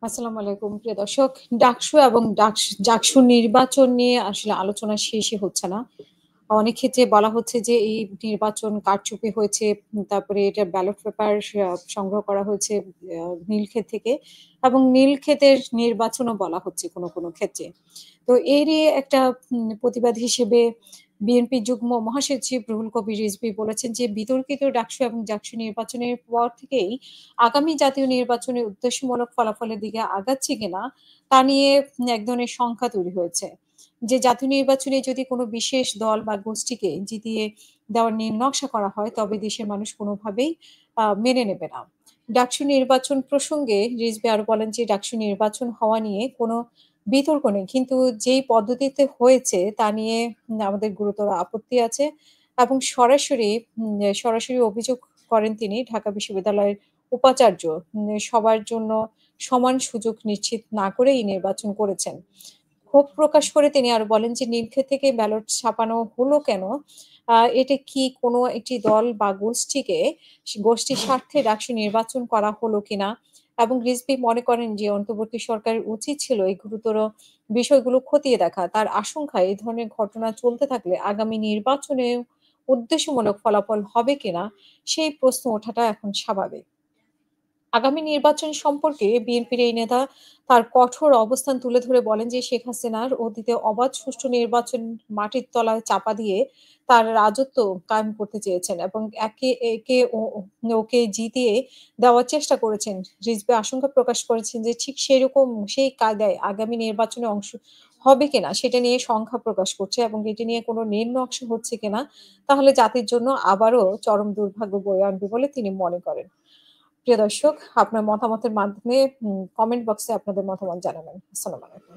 আসসালামু আলাইকুম প্রিয় দর্শক। ডাকসু এবং জাকসু নির্বাচন নিয়ে আসলে আলোচনা শেষই হচ্ছে না। অনেক ক্ষেত্রে বলা হচ্ছে যে এই নির্বাচন কারচুপি হয়েছে। তারপরে এটা ব্যালট পেপার সংগ্রহ করা হয়েছে নীলক্ষেত থেকে এবং নীলক্ষেতের নির্বাচনও বলা হচ্ছে কোনো ক্ষেত্রে। তো এরই একটা প্রতিবাদ হিসেবে বিএনপির যুগ্ম মহাসচিব রুহুল কবির রিজভী বলেছেন যে, বিতর্কিত ডাকসু এবং জাকসু নির্বাচনের পর থেকেই আগামী জাতীয় নির্বাচনে উদ্দেশ্যমূলক ফলাফলের দিকে আগাচ্ছে কিনা, তা নিয়ে এক ধরনের শঙ্কা তৈরি হয়েছে। যে জাতীয় নির্বাচনে যদি কোনো বিশেষ দল বা গোষ্ঠীকে জিতিয়ে দেওয়ার নকশা করা হয়, তবে দেশের মানুষ কোনোভাবেই মেনে নেবে না। ডাকসু নির্বাচন প্রসঙ্গে রিজভী আরো বলেন যে, ডাকসু নির্বাচন হওয়া নিয়ে কোনো বিতর্ক নেই। কিন্তু যেই পদ্ধতিতে হয়েছে তা নিয়ে আমাদের গুরুতর আপত্তি আছে এবং সরাসরি অভিযোগ করেন তিনি ঢাকা বিশ্ববিদ্যালয়ের উপাচার্য সবার জন্য সমান সুযোগ নিশ্চিত না করেই নির্বাচন করেছেন। ক্ষোভ প্রকাশ করে তিনি আরো বলেন যে, নীলক্ষেত থেকে ব্যালট ছাপানো হলো কেন? এটা কি কোনো একটি দল বা গোষ্ঠীর স্বার্থে ডাকসু নির্বাচন করা হলো কিনা? এবং রিজভী মনে করেন যে, অন্তর্বর্তী সরকারের উচিত ছিল এই গুরুতর বিষয়গুলো খতিয়ে দেখা। তার আশঙ্কা এই ধরনের ঘটনা চলতে থাকলে আগামী নির্বাচনেও উদ্দেশ্যমূলক ফলাফল হবে কিনা সেই প্রশ্ন ওঠাটা এখন স্বাভাবিক। আগামী নির্বাচন সম্পর্কে বিএনপির এই নেতা তার কঠোর অবস্থান তুলে ধরে বলেন যে, শেখ হাসিনার অতীতে অবাধ সুষ্ঠু নির্বাচন মাটির তলায় চাপা দিয়ে তার রাজত্ব কায়েম করতে চেয়েছেন এবং একে ওকে জিতিয়ে দেওয়ার চেষ্টা করেছেন। রিজভী আশঙ্কা প্রকাশ করেছেন যে, ঠিক সেই কায়দায় আগামী নির্বাচনে অংশ হবে কিনা সেটা নিয়ে সংখ্যা প্রকাশ করছে এবং এটি নিয়ে কোনো নীল নকশা হচ্ছে কিনা তাহলে জাতির জন্য আবারও চরম দুর্ভাগ্য বয়ে আনবে বলে তিনি মনে করেন। প্রিয় দর্শক, আপনার মতামতের মাধ্যমে কমেন্ট বক্সে আপনাদের মতামত জানাবেন। আসসালামু আলাইকুম।